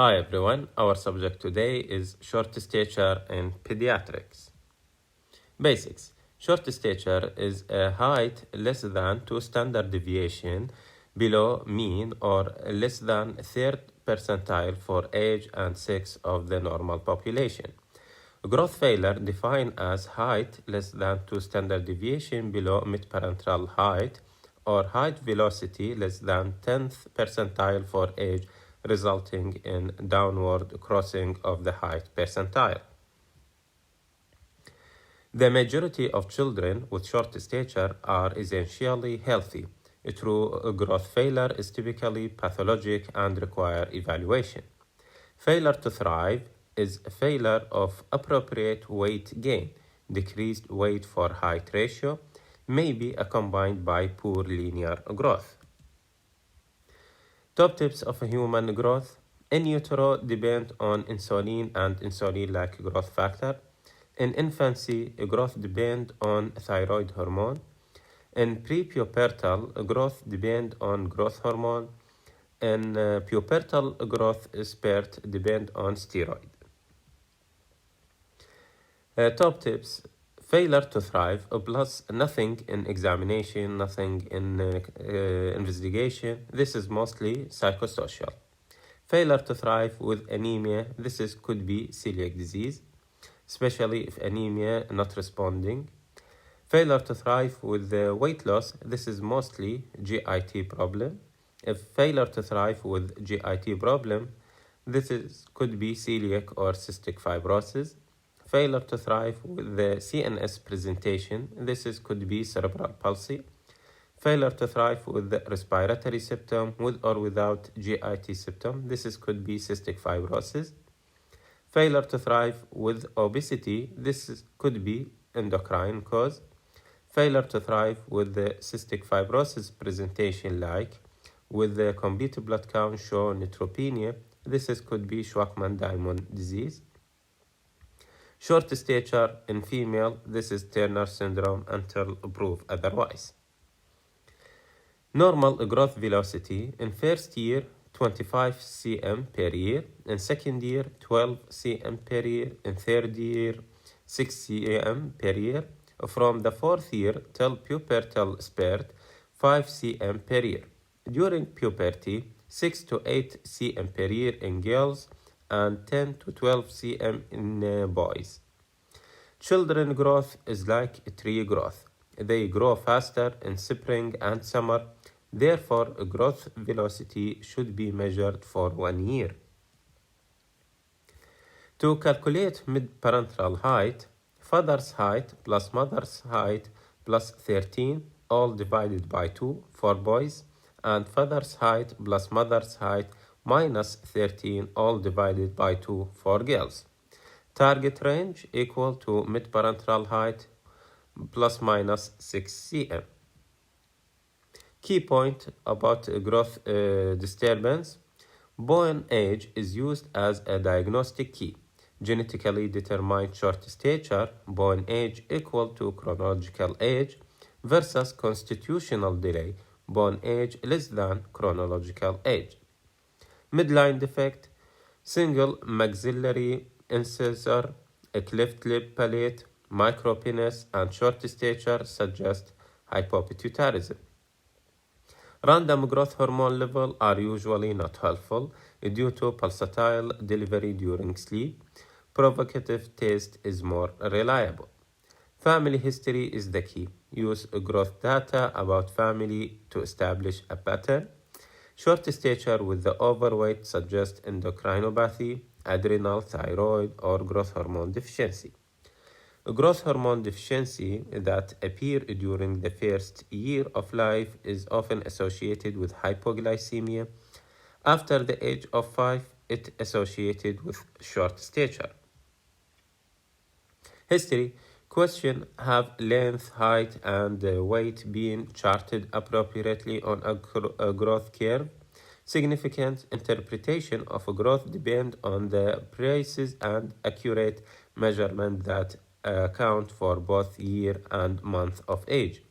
Hi everyone, our subject today is short stature in pediatrics. Basics. Short stature is a height less than 2 standard deviation below mean or less than third percentile for age and sex of the normal population. Growth failure defined as height less than 2 standard deviation below mid-parental height or height velocity less than 10th percentile for age resulting in downward crossing of the height percentile. The majority of children with short stature are essentially healthy. True growth failure is typically pathologic and require evaluation. Failure to thrive is a failure of appropriate weight gain. Decreased weight for height ratio may be accompanied by poor linear growth. Top tips of human growth. In utero depend on insulin and insulin-like growth factor. In infancy, growth depend on thyroid hormone. In prepubertal, growth depend on growth hormone. In pubertal growth spurt depend on steroid. Top tips. Failure to thrive plus nothing in examination, nothing in investigation. This is mostly psychosocial. Failure to thrive with anemia. Could be celiac disease, especially if anemia not responding. Failure to thrive with weight loss. This is mostly GIT problem. If failure to thrive with GIT problem, could be celiac or cystic fibrosis. Failure to thrive with the CNS presentation. Could be cerebral palsy. Failure to thrive with the respiratory symptom with or without GIT symptom. Could be cystic fibrosis. Failure to thrive with obesity. Could be endocrine cause. Failure to thrive with the cystic fibrosis presentation like with the complete blood count show neutropenia. Could be Schwachman-Diamond disease. Short stature in female, Turner syndrome until proved otherwise. Normal growth velocity in first year 25 cm per year, in second year 12 cm per year, in third year 6 cm per year, from the fourth year till pubertal spurt 5 cm per year. During puberty 6 to 8 cm per year in girls and 10 to 12 cm in boys. Children growth is like tree growth. They grow faster in spring and summer. Therefore, growth velocity should be measured for 1 year. To calculate mid-parental height, father's height plus mother's height plus 13, all divided by 2 for boys, and father's height plus mother's height minus 13, all divided by 2 for girls. Target range equal to mid-parental height plus minus 6 cm. Key point about growth disturbance. Born age is used as a diagnostic key. Genetically determined short stature, born age equal to chronological age versus constitutional delay, born age less than chronological age. Midline defect, single maxillary incisor, a cleft lip palate, micropenis, and short stature suggest hypopituitarism. Random growth hormone levels are usually not helpful due to pulsatile delivery during sleep. Provocative test is more reliable. Family history is the key. Use growth data about family to establish a pattern. Short stature with the overweight suggests endocrinopathy, adrenal, thyroid, or growth hormone deficiency. Growth hormone deficiency that appear during the first year of life is often associated with hypoglycemia. After the age of 5, it associated with short stature. History. Question: have length, height, and weight been charted appropriately on a growth curve? Significant interpretation of growth depend on the precise and accurate measurement that account for both year and month of age.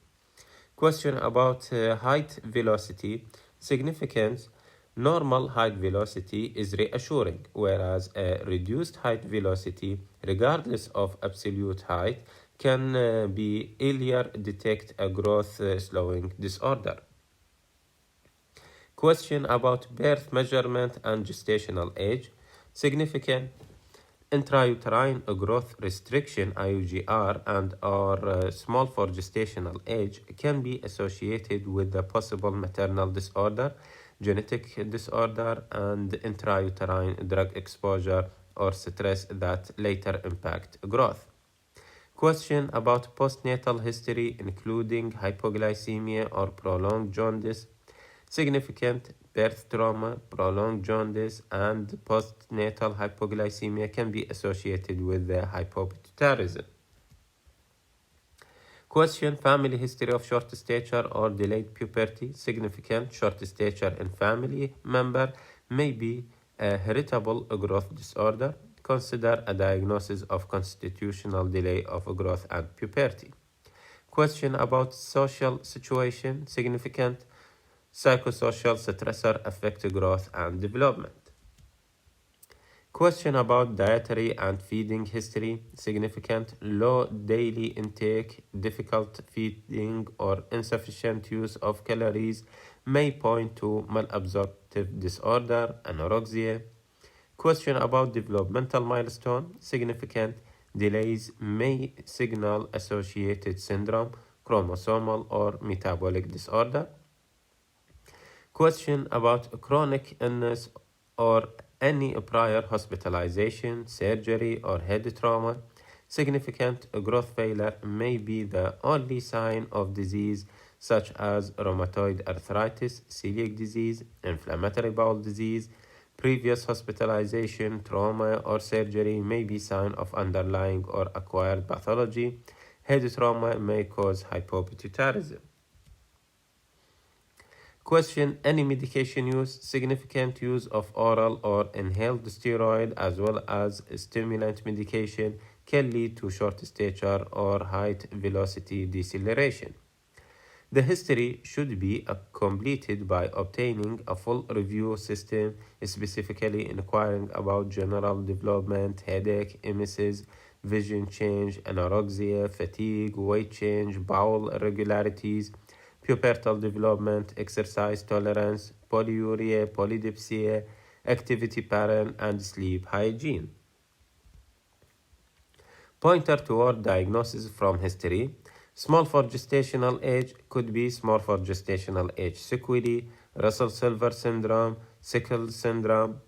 Question about height velocity. Significance Normal height velocity is reassuring, whereas a reduced height velocity, regardless of absolute height, can be earlier detect a growth slowing disorder. Question about birth measurement and gestational age. Significant intrauterine growth restriction IUGR and or small for gestational age can be associated with the possible maternal disorder, genetic disorder, and intrauterine drug exposure or stress that later impact growth. Question about postnatal history, including hypoglycemia or prolonged jaundice, significant birth trauma, prolonged jaundice, and postnatal hypoglycemia can be associated with the hypopituitarism. Question: family history of short stature or delayed puberty. Significant short stature in family member may be a heritable growth disorder. Consider a diagnosis of constitutional delay of growth and puberty. Question about social situation. Significant psychosocial stressor affect growth and development. Question about dietary and feeding history. Significant low daily intake, difficult feeding, or insufficient use of calories may point to malabsorptive disorder, anorexia. Question about developmental milestone. Significant delays may signal associated syndrome, chromosomal or metabolic disorder. Question about chronic illness or any prior hospitalization, surgery, or head trauma. Significant growth failure may be the only sign of disease such as rheumatoid arthritis, celiac disease, inflammatory bowel disease. Previous hospitalization, trauma, or surgery may be sign of underlying or acquired pathology. Head trauma may cause hypopituitarism. Question: any medication use, significant use of oral or inhaled steroid as well as stimulant medication can lead to short stature or height velocity deceleration. The history should be completed by obtaining a full review system, specifically inquiring about general development, headache, emesis, vision change, anorexia, fatigue, weight change, bowel irregularities, pubertal development, exercise tolerance, polyuria, polydipsia, activity pattern, and sleep hygiene. Pointer toward diagnosis from history. Small for gestational age could be small for gestational age sequelae, Russell-Silver syndrome, sickle syndrome.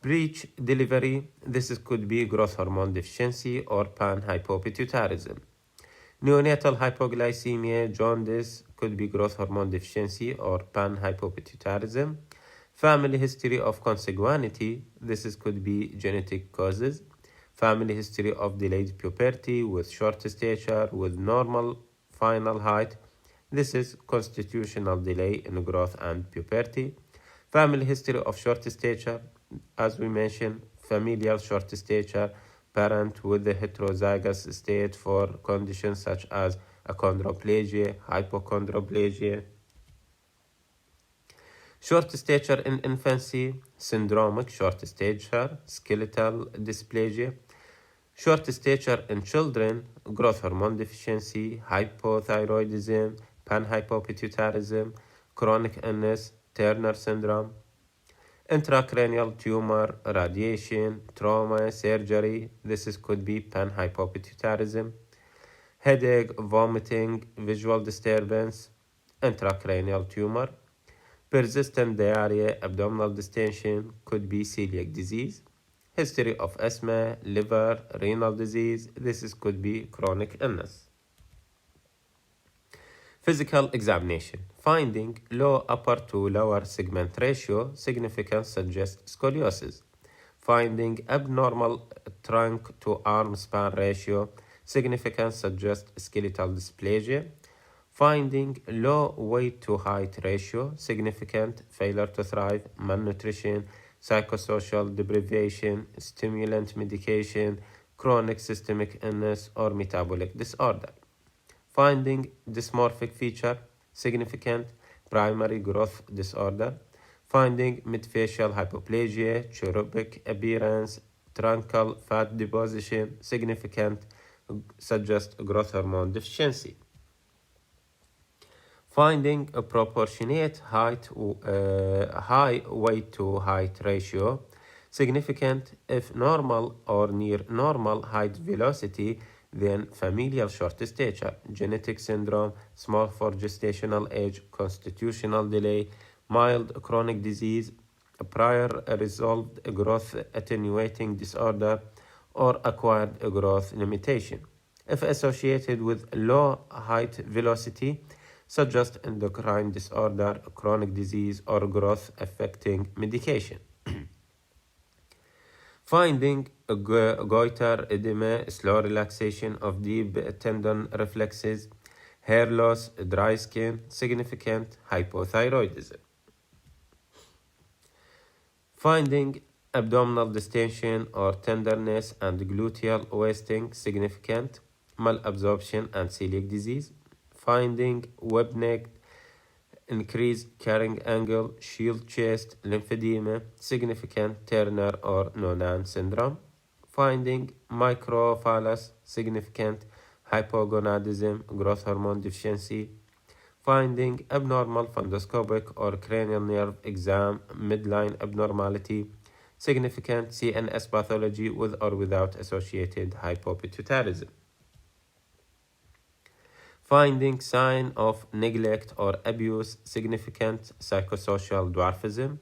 Breech delivery, this could be growth hormone deficiency or panhypopituitarism. Neonatal hypoglycemia, jaundice could be growth hormone deficiency or panhypopituitarism. Family history of consanguinity, this could be genetic causes. Family history of delayed puberty with short stature with normal final height, this is constitutional delay in growth and puberty. Family history of short stature, as we mentioned, familial short stature, parent with the heterozygous state for conditions such as achondroplasia, hypochondroplasia. Short stature in infancy, syndromic short stature, skeletal dysplasia. Short stature in children, growth hormone deficiency, hypothyroidism, panhypopituitarism, chronic illness, Turner syndrome. Intracranial tumor, radiation, trauma, surgery, could be panhypopituitarism. Headache, vomiting, visual disturbance, intracranial tumor. Persistent diarrhea, abdominal distension, could be celiac disease. History of asthma, liver, renal disease, could be chronic illness. Physical examination. Finding low upper to lower segment ratio, significance suggests scoliosis. Finding abnormal trunk to arm span ratio, significance suggests skeletal dysplasia. Finding low weight to height ratio, significant failure to thrive, malnutrition, psychosocial deprivation, stimulant medication, chronic systemic illness, or metabolic disorder. Finding dysmorphic feature, significant primary growth disorder. Finding midfacial hypoplasia, cherubic appearance, truncal fat deposition, significant, suggest growth hormone deficiency. Finding a proportionate high weight to height ratio, significant if normal or near normal height velocity, then familial short stature, genetic syndrome, small for gestational age, constitutional delay, mild chronic disease, a prior resolved growth attenuating disorder, or acquired growth limitation. If associated with low height velocity, suggest endocrine disorder, chronic disease, or growth affecting medication. Finding a goiter, edema, slow relaxation of deep tendon reflexes, hair loss, dry skin, significant hypothyroidism. Finding abdominal distension or tenderness and gluteal wasting, significant malabsorption and celiac disease. Finding web neck, increased carrying angle, shield chest, lymphedema, significant Turner or Noonan syndrome. Finding microphallus, significant hypogonadism, growth hormone deficiency. Finding abnormal fundoscopic or cranial nerve exam, midline abnormality, significant CNS pathology with or without associated hypopituitarism. Finding sign of neglect or abuse, significant psychosocial dwarfism.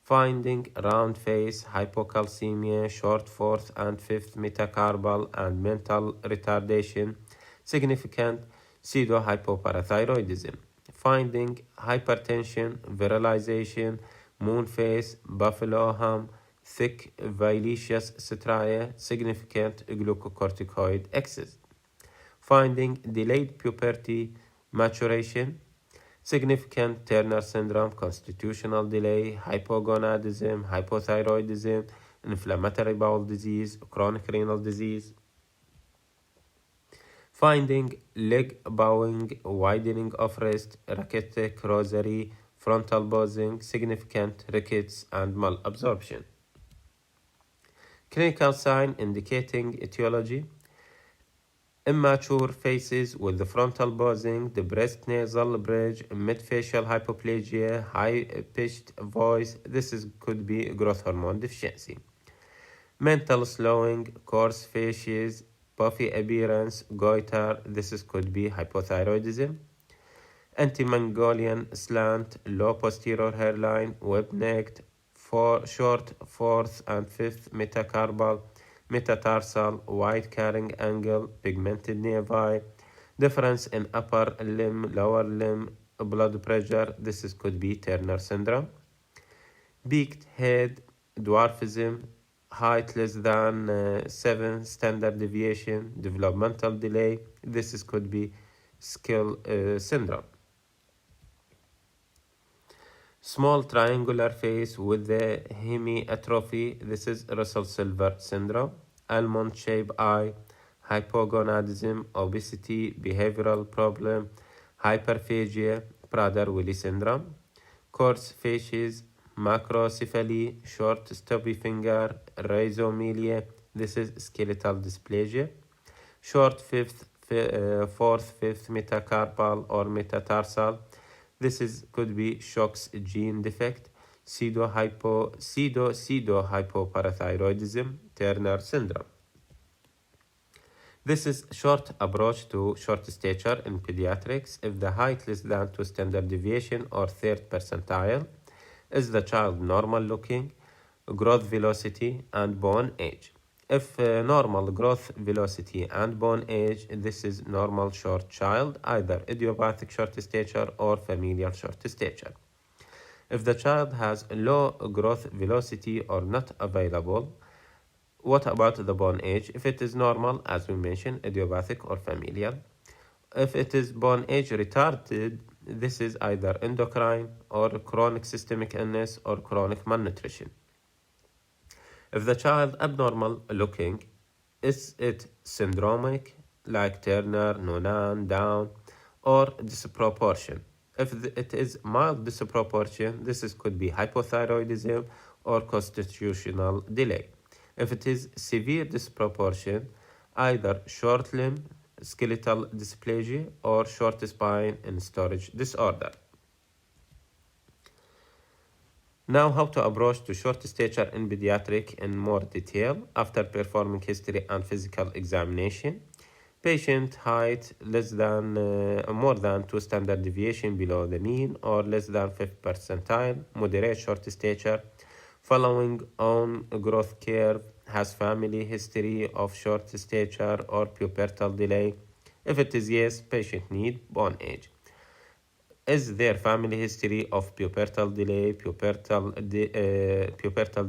Finding round face, hypocalcemia, short fourth and fifth metacarpal and mental retardation, significant pseudohypoparathyroidism. Finding hypertension, virilization, moon face, buffalo hum, thick violaceous striae, significant glucocorticoid excess. Finding delayed puberty maturation, significant Turner syndrome, constitutional delay, hypogonadism, hypothyroidism, inflammatory bowel disease, chronic renal disease. Finding leg bowing, widening of wrist, rachitic rosary, frontal bossing, significant rickets and malabsorption. Clinical sign indicating etiology. Immature faces with the frontal bossing, the breast nasal bridge, midfacial hypoplasia, high-pitched voice. Could be growth hormone deficiency. Mental slowing, coarse faces, puffy appearance, goiter. Could be hypothyroidism. Anti-Mongolian slant, low posterior hairline, web-necked, short fourth and fifth metacarpal, metatarsal, wide carrying angle, pigmented nevi, difference in upper limb, lower limb, blood pressure. Could be Turner syndrome. Beaked head, dwarfism, height less than 7 standard deviation, developmental delay. Could be skill syndrome. Small triangular face with the hemiatrophy. Russell-Silver syndrome. Almond-shaped eye, hypogonadism, obesity, behavioral problem, hyperphagia, Prader-Willi syndrome. Coarse faces, macrocephaly, short stubby finger, rhizomelia. Skeletal dysplasia. Short fourth, fifth metacarpal or metatarsal. Could be Shock's gene defect, pseudo-hypoparathyroidism, Turner syndrome. This is short approach to short stature in pediatrics if the height less than 2 standard deviation or third percentile. Is the child normal looking, growth velocity, and bone age? If normal growth velocity and bone age, this is normal short child, either idiopathic short stature or familial short stature. If the child has low growth velocity or not available, what about the bone age? If it is normal, as we mentioned, idiopathic or familial. If it is bone age retarded, this is either endocrine or chronic systemic illness or chronic malnutrition. If the child abnormal looking, is it syndromic like Turner, Noonan, Down, or disproportion? If it is mild disproportion, could be hypothyroidism or constitutional delay. If it is severe disproportion, either short limb skeletal dysplasia or short spine and storage disorder. Now, how to approach to short stature in pediatric in more detail after performing history and physical examination. Patient height less than more than 2 standard deviation below the mean or less than 5th percentile, moderate short stature, following on growth curve, has family history of short stature or pubertal delay. If it is yes, patient need bone age. Is there family history of pubertal delay, pubertal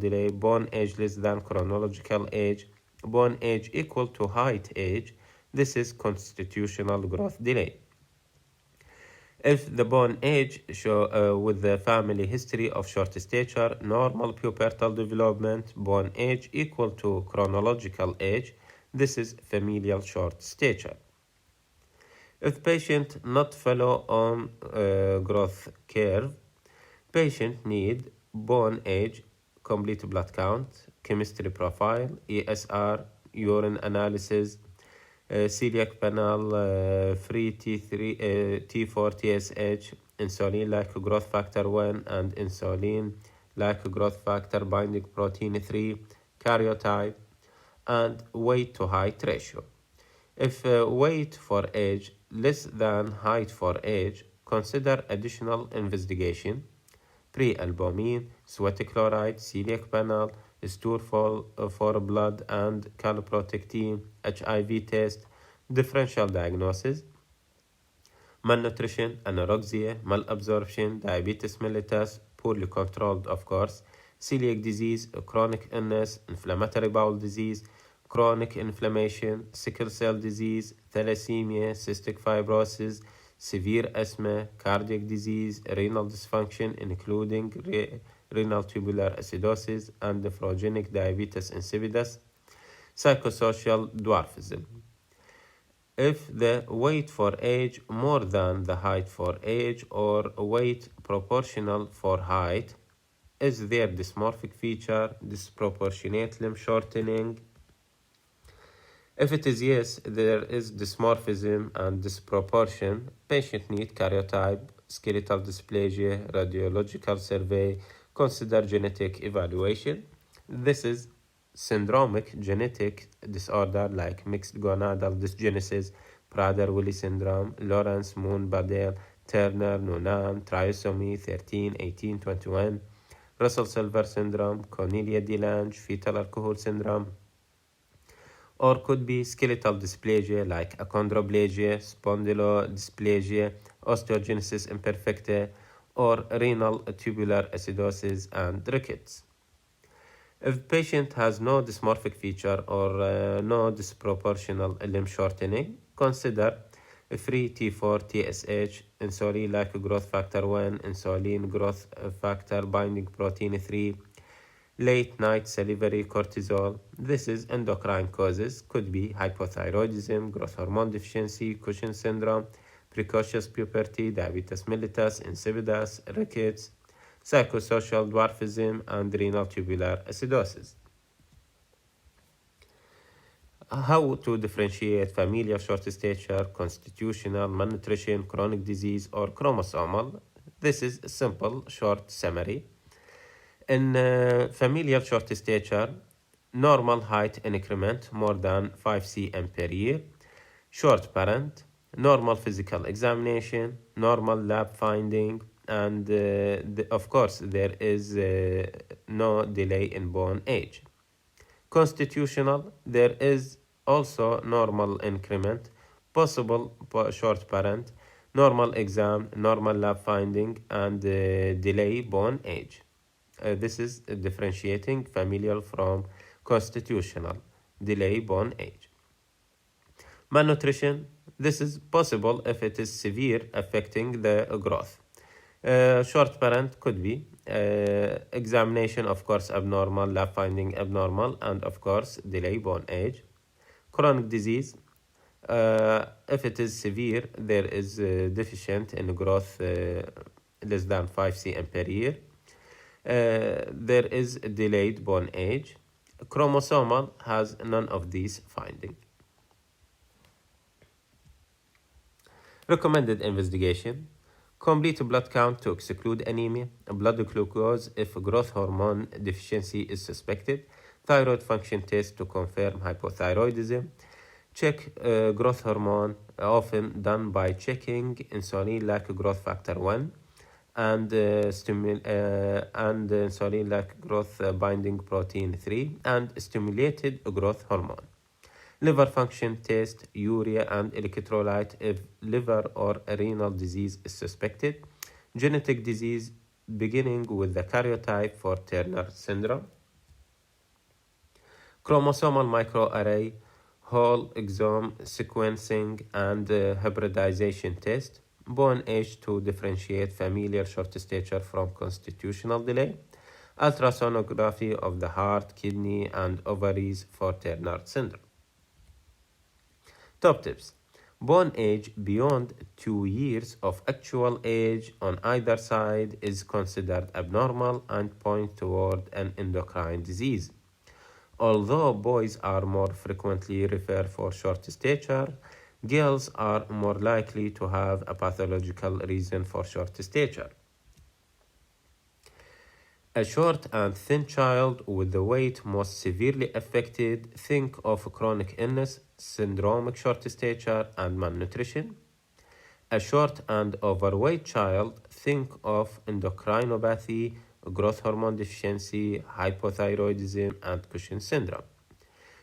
delay, bone age less than chronological age, bone age equal to height age? This is constitutional growth delay. If the bone age show with the family history of short stature, normal pubertal development, bone age equal to chronological age, this is familial short stature. If patient not follow on growth curve, patient need bone age, complete blood count, chemistry profile, ESR, urine analysis, celiac panel, free T3, T4 TSH, insulin like growth factor 1 and insulin like growth factor binding protein 3, karyotype, and weight to height ratio. If weight for age less than height for age, consider additional investigation, pre-albumin, sweat chloride, celiac panel, stool for blood and calprotectin, HIV test, differential diagnosis, malnutrition, anorexia, malabsorption, diabetes mellitus, poorly controlled of course, celiac disease, chronic illness, inflammatory bowel disease, chronic inflammation, sickle cell disease, thalassemia, cystic fibrosis, severe asthma, cardiac disease, renal dysfunction including renal tubular acidosis and nephrogenic diabetes insipidus, psychosocial dwarfism. If the weight for age more than the height for age or weight proportional for height, is there dysmorphic feature, disproportionate limb shortening? If it is yes, there is dysmorphism and disproportion, patient need karyotype, skeletal dysplasia, radiological survey, consider genetic evaluation. This is syndromic genetic disorder like mixed gonadal dysgenesis, Prader-Willi syndrome, Lawrence-Moon-Badel, Turner, Noonan, trisomy 13, 18, 21, Russell-Silver syndrome, Cornelia-de-Lange, fetal alcohol syndrome, or could be skeletal dysplasia like achondroplasia, spondylodysplasia, osteogenesis imperfecta, or renal tubular acidosis and rickets. If patient has no dysmorphic feature or no disproportional limb shortening, consider free T4 TSH, insulin like growth factor 1, insulin growth factor binding protein 3, late night salivary cortisol. This is endocrine causes, could be hypothyroidism, growth hormone deficiency, Cushing syndrome, precocious puberty, diabetes mellitus, insipidus, rickets, psychosocial dwarfism, and renal tubular acidosis. How to differentiate familial short stature, constitutional, malnutrition, chronic disease, or chromosomal? This is a simple, short summary. In familial short stature, normal height increment more than 5 cm per year, short parent, normal physical examination, normal lab finding, and of course there is no delay in bone age. Constitutional, there is also normal increment, possible short parent, normal exam, normal lab finding, and delay bone age. This is differentiating familial from constitutional, delay bone age. Malnutrition, this is possible if it is severe, affecting the growth. Short parent could be examination, of course, abnormal, lab finding abnormal, and of course, delay bone age. Chronic disease, If it is severe, there is deficient in growth less than 5 cm per year. There is delayed bone age. Chromosomal has none of these findings. Recommended investigation. Complete blood count to exclude anemia. Blood glucose if growth hormone deficiency is suspected. Thyroid function test to confirm hypothyroidism. Check growth hormone, often done by checking insulin-like growth factor 1 and insulin-like growth binding protein 3 and stimulated growth hormone. Liver function test, urea and electrolyte if liver or renal disease is suspected. Genetic disease beginning with the karyotype for Turner syndrome. Chromosomal microarray, whole exome sequencing and hybridization test. Bone age to differentiate familial short stature from constitutional delay. Ultrasonography of the heart, kidney and ovaries for Turner syndrome. Top tips. Bone age beyond 2 years of actual age on either side is considered abnormal and point toward an endocrine disease. Although boys are more frequently referred for short stature, girls are more likely to have a pathological reason for short stature. A short and thin child with the weight most severely affected, think of chronic illness, syndromic short stature, and malnutrition. A short and overweight child, think of endocrinopathy, growth hormone deficiency, hypothyroidism, and Cushing syndrome.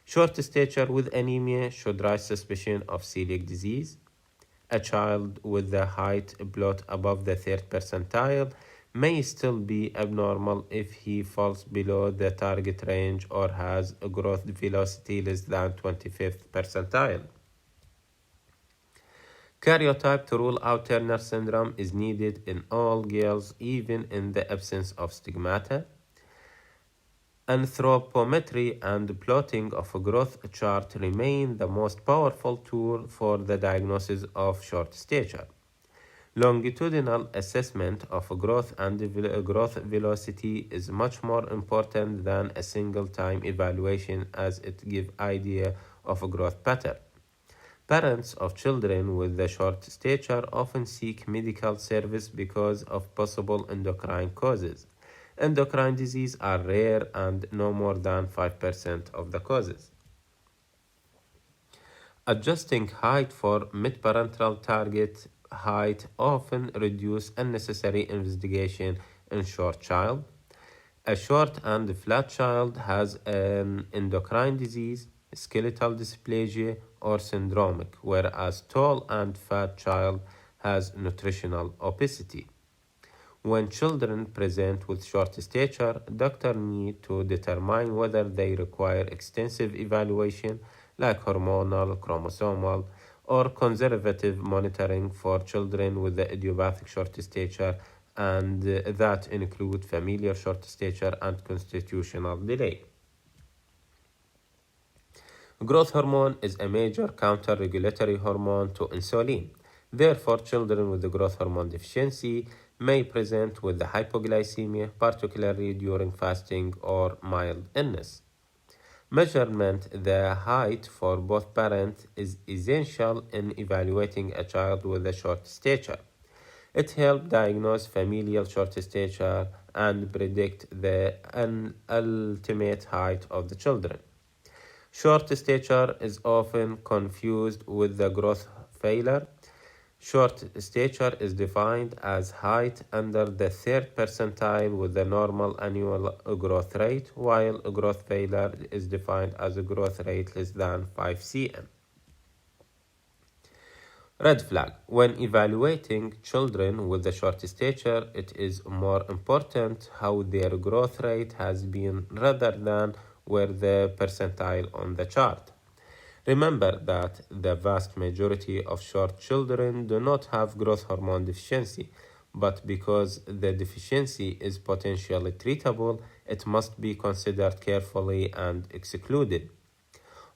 Short stature with anemia should raise suspicion of celiac disease. A child with the height plot above the 3rd percentile may still be abnormal if he falls below the target range or has a growth velocity less than 25th percentile. Karyotype to rule out Turner syndrome is needed in all girls, even in the absence of stigmata. Anthropometry and plotting of a growth chart remain the most powerful tool for the diagnosis of short stature. Longitudinal assessment of growth and growth velocity is much more important than a single time evaluation, as it gives idea of a growth pattern. Parents of children with the short stature often seek medical service because of possible endocrine causes. Endocrine diseases are rare and no more than 5% of the causes. Adjusting height for mid-parental target height often reduce unnecessary investigation in short child. A short and flat child has an endocrine disease, skeletal dysplasia, or syndromic, whereas tall and fat child has nutritional obesity. When children present with short stature, doctors need to determine whether they require extensive evaluation like hormonal, chromosomal, or conservative monitoring for children with the idiopathic short stature, and that include familial short stature and constitutional delay. Growth hormone is a major counter-regulatory hormone to insulin. Therefore, children with the growth hormone deficiency may present with the hypoglycemia, particularly during fasting or mild illness. Measurement the height for both parents is essential in evaluating a child with a short stature. It helps diagnose familial short stature and predict the ultimate height of the children. Short stature is often confused with the growth failure. Short stature is defined as height under the 3rd percentile with the normal annual growth rate, while growth failure is defined as a growth rate less than 5 cm. Red flag. When evaluating children with a short stature, it is more important how their growth rate has been rather than where the percentile on the chart. Remember that the vast majority of short children do not have growth hormone deficiency, but because the deficiency is potentially treatable, it must be considered carefully and excluded.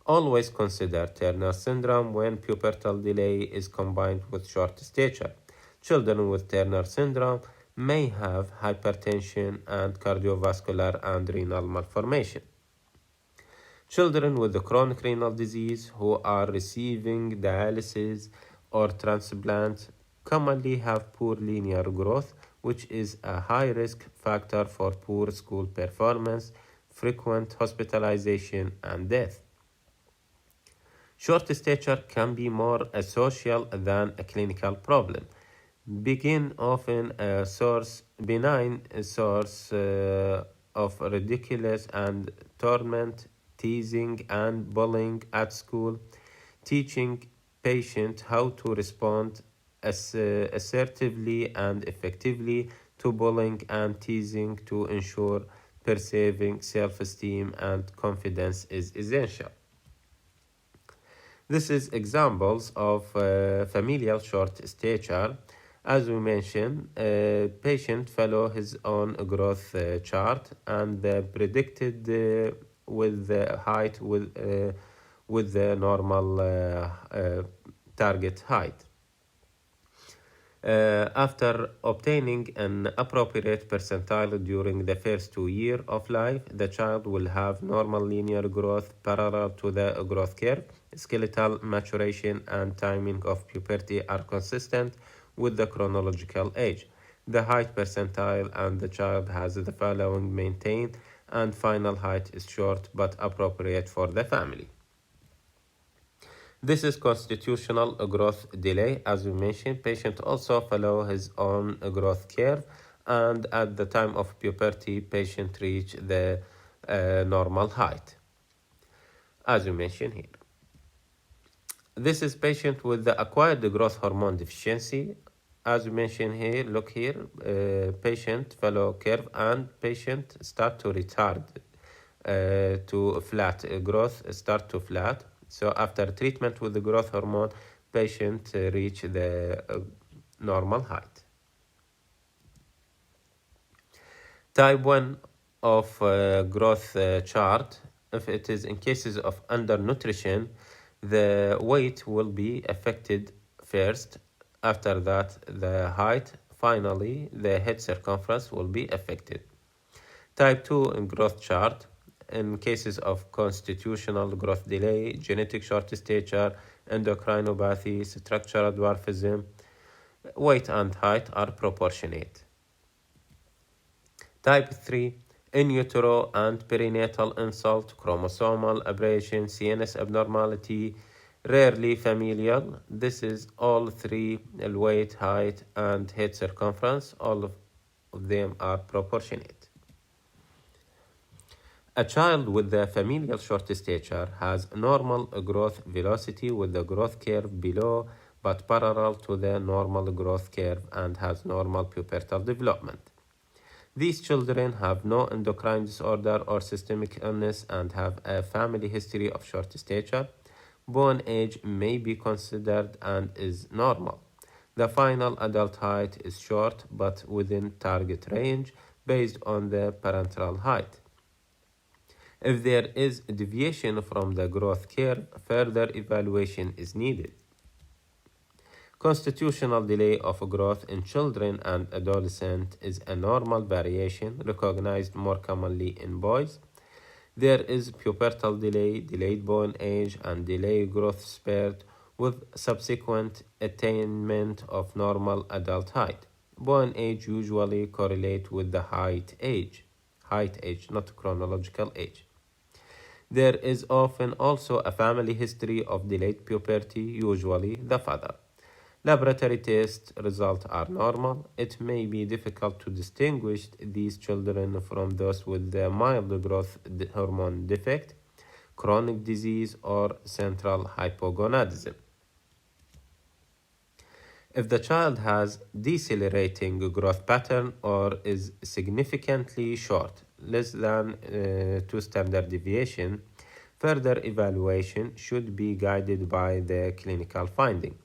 Always consider Turner syndrome when pubertal delay is combined with short stature. Children with Turner syndrome may have hypertension and cardiovascular and renal malformation. Children with the chronic renal disease who are receiving dialysis or transplant commonly have poor linear growth, which is a high risk factor for poor school performance, frequent hospitalization, and death. Short stature can be more a social than a clinical problem. Begin often a benign source of ridiculous and torment, teasing and bullying at school, teaching patient how to respond assertively and effectively to bullying and teasing to ensure perceiving self-esteem and confidence is essential. This is examples of familial short stature. As we mentioned, patient follow his own growth chart and predicted with the height with the normal target height. After obtaining an appropriate percentile during the first 2 years of life, the child will have normal linear growth parallel to the growth curve. Skeletal maturation and timing of puberty are consistent with the chronological age. The height percentile and the child has the following maintained, and final height is short but appropriate for the family. This is constitutional growth delay. As we mentioned, patient also follow his own growth curve, and at the time of puberty, patient reach the normal height, as we mentioned here. This is patient with the acquired growth hormone deficiency. As we mentioned here, look here, patient follow curve and patient start to retard to flat growth, start to flat. So after treatment with the growth hormone, patient reach the normal height. Type 1 of growth chart, if it is in cases of undernutrition, the weight will be affected first. After that, the height. Finally, the head circumference will be affected. Type 2 in growth chart, in cases of constitutional growth delay, genetic short stature, endocrinopathy, structural dwarfism, weight and height are proportionate. Type 3, in utero and perinatal insult, chromosomal aberration, CNS abnormality, rarely familial. This is all three, weight, height, and head circumference. All of them are proportionate. A child with the familial short stature has normal growth velocity with the growth curve below but parallel to the normal growth curve and has normal pubertal development. These children have no endocrine disorder or systemic illness and have a family history of short stature. Bone age may be considered and is normal. The final adult height is short but within target range based on the parental height. If there is a deviation from the growth curve, further evaluation is needed. Constitutional delay of growth in children and adolescents is a normal variation recognized more commonly in boys. There is pubertal delay, delayed bone age, and delayed growth spurt with subsequent attainment of normal adult height. Bone age usually correlate with the height age, not chronological age. There is often also a family history of delayed puberty, usually the father. Laboratory test results are normal. It may be difficult to distinguish these children from those with the mild growth hormone defect, chronic disease, or central hypogonadism. If the child has decelerating growth pattern or is significantly short, less than 2 standard deviation, further evaluation should be guided by the clinical finding.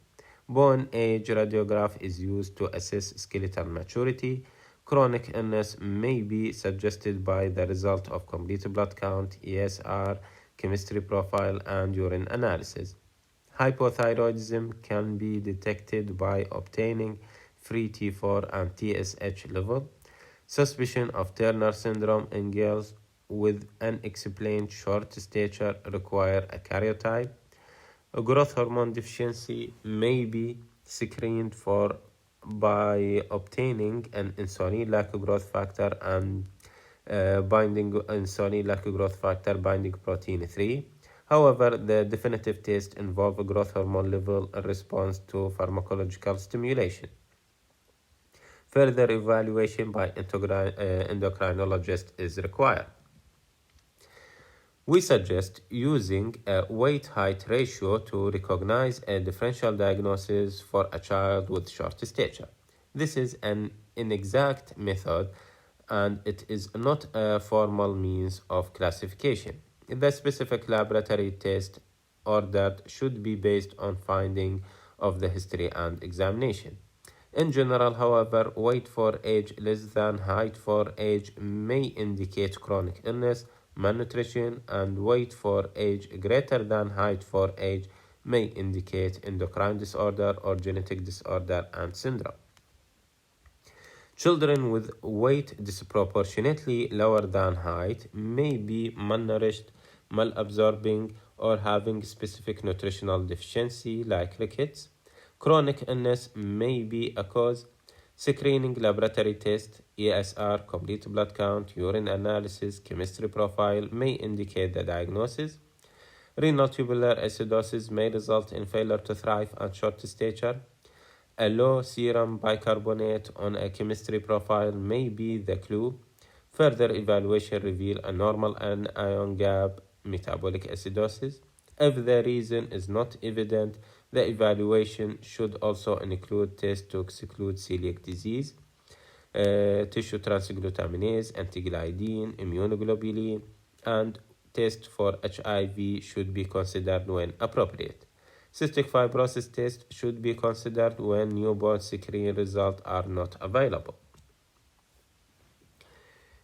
Bone age radiograph is used to assess skeletal maturity. Chronic illness may be suggested by the result of complete blood count, ESR, chemistry profile, and urine analysis. Hypothyroidism can be detected by obtaining free T4 and TSH level. Suspicion of Turner syndrome in girls with unexplained short stature require a karyotype. A growth hormone deficiency may be screened for by obtaining an insulin-like growth factor and binding insulin-like growth factor binding protein 3. However, the definitive test involve a growth hormone level in response to pharmacological stimulation. Further evaluation by endocrinologist is required. We suggest using a weight-height ratio to recognize a differential diagnosis for a child with short stature. This is an inexact method and it is not a formal means of classification. The specific laboratory test ordered should be based on finding of the history and examination. In general, however, weight for age less than height for age may indicate chronic illness, malnutrition, and weight for age greater than height for age may indicate endocrine disorder or genetic disorder and syndrome. Children with weight disproportionately lower than height may be malnourished, malabsorbing, or having specific nutritional deficiency like rickets. Chronic illness may be a cause. Screening laboratory test, ESR, complete blood count, urine analysis, chemistry profile may indicate the diagnosis. Renal tubular acidosis may result in failure to thrive and short stature. A low serum bicarbonate on a chemistry profile may be the clue. Further evaluation reveal a normal anion gap metabolic acidosis. If the reason is not evident, the evaluation should also include tests to exclude celiac disease, tissue transglutaminase, antigliadine, immunoglobulin, and tests for HIV should be considered when appropriate. Cystic fibrosis test should be considered when newborn screen results are not available.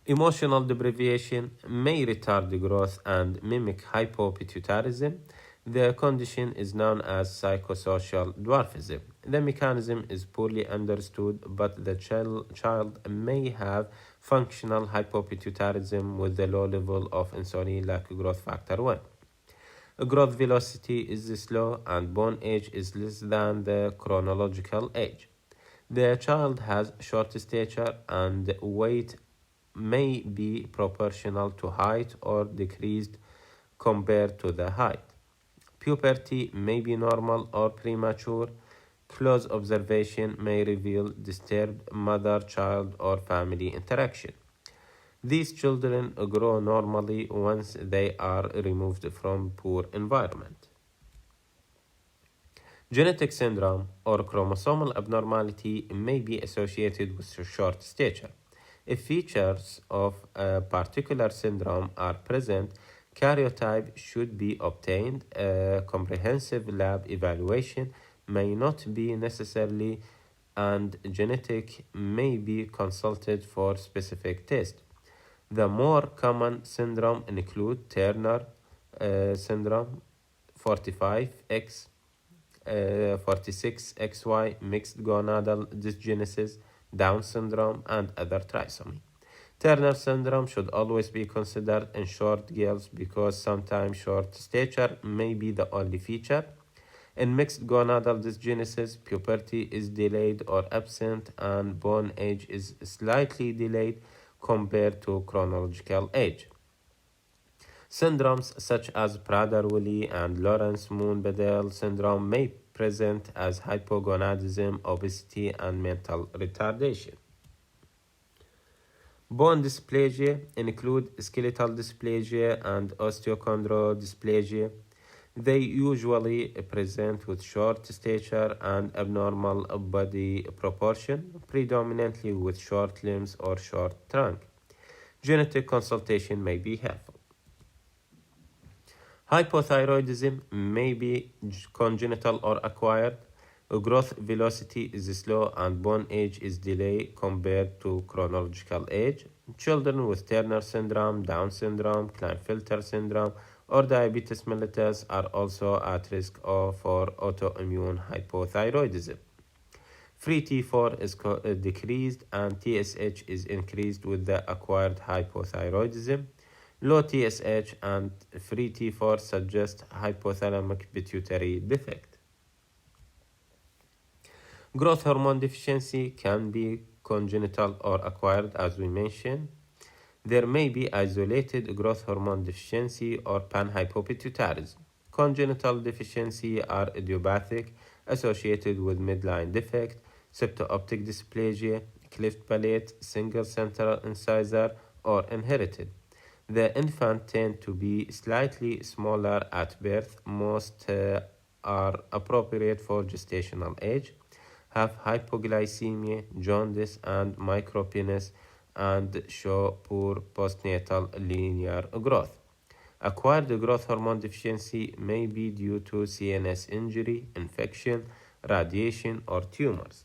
Emotional deprivation may retard growth and mimic hypopituitarism. The condition is known as psychosocial dwarfism. The mechanism is poorly understood, but the child may have functional hypopituitarism with a low level of insulin like growth factor 1. Growth velocity is slow and bone age is less than the chronological age. The child has short stature and weight may be proportional to height or decreased compared to the height. Puberty may be normal or premature. Close observation may reveal disturbed mother-child or family interaction. These children grow normally once they are removed from poor environment. Genetic syndrome or chromosomal abnormality may be associated with short stature. If features of a particular syndrome are present, karyotype should be obtained. A comprehensive lab evaluation may not be necessary and genetic may be consulted for specific tests. The more common syndrome include Turner syndrome, 45X, 46XY, mixed gonadal dysgenesis, Down syndrome, and other trisomy. Turner syndrome should always be considered in short girls because sometimes short stature may be the only feature. In mixed gonadal dysgenesis, puberty is delayed or absent and bone age is slightly delayed compared to chronological age. Syndromes such as Prader-Willi and Lawrence-Moon-Bedell syndrome may present as hypogonadism, obesity, and mental retardation. Bone dysplasia include skeletal dysplasia and osteochondral dysplasia. They usually present with short stature and abnormal body proportion, predominantly with short limbs or short trunk. Genetic consultation may be helpful. Hypothyroidism may be congenital or acquired. Growth velocity is slow and bone age is delayed compared to chronological age. Children with Turner syndrome, Down syndrome, Klinefelter syndrome, or diabetes mellitus are also at risk for autoimmune hypothyroidism. Free T4 is decreased and TSH is increased with the acquired hypothyroidism. Low TSH and free T4 suggest hypothalamic pituitary defect. Growth hormone deficiency can be congenital or acquired, as we mentioned. There may be isolated growth hormone deficiency or panhypopituitarism. Congenital deficiency are idiopathic, associated with midline defect, septo-optic dysplasia, cleft palate, single central incisor, or inherited. The infant tend to be slightly smaller at birth. Most are appropriate for gestational age, have hypoglycemia, jaundice, and micropenis, and show poor postnatal linear growth. Acquired growth hormone deficiency may be due to CNS injury, infection, radiation, or tumors.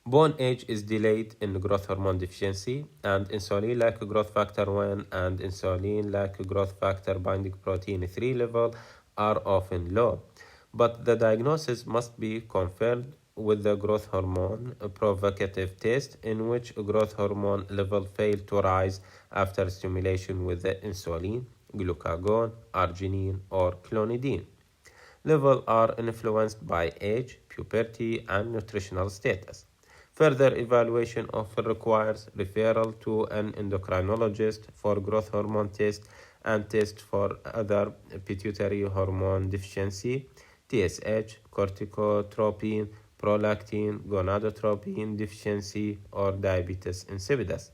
Bone age is delayed in growth hormone deficiency, and insulin-like growth factor 1 and insulin-like growth factor binding protein 3 level are often low, but the diagnosis must be confirmed with the growth hormone provocative test, in which growth hormone level failed to rise after stimulation with the insulin, glucagon, arginine, or clonidine. Levels are influenced by age, puberty, and nutritional status. Further evaluation often requires referral to an endocrinologist for growth hormone test and test for other pituitary hormone deficiency, TSH, corticotropin, prolactin, gonadotropin deficiency, or diabetes insipidus.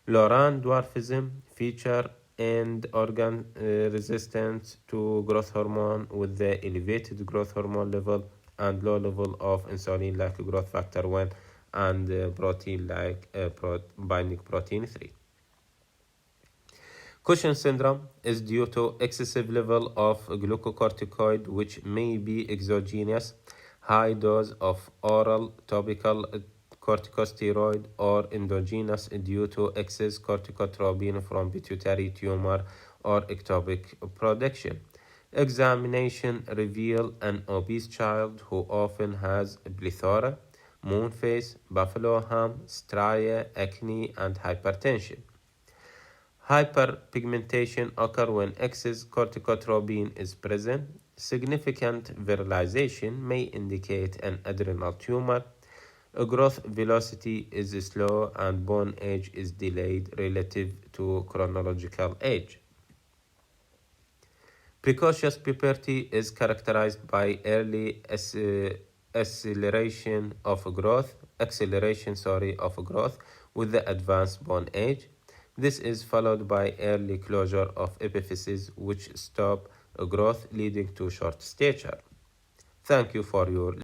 Lorand dwarfism feature and organ resistance to growth hormone with the elevated growth hormone level and low level of insulin-like growth factor 1 and protein-like binding protein 3. Cushing syndrome is due to excessive level of glucocorticoid, which may be exogenous, high dose of oral topical corticosteroid, or endogenous due to excess corticotropin from pituitary tumor or ectopic production. Examination reveal an obese child who often has plethora, moon face, buffalo hump, striae, acne, and hypertension. Hyperpigmentation occurs when excess corticotropin is present. Significant virilization may indicate an adrenal tumor. Growth velocity is slow and bone age is delayed relative to chronological age. Precocious puberty is characterized by early acceleration of growth with the advanced bone age. This is followed by early closure of epiphyses which stop growth, leading to short stature. Thank you for your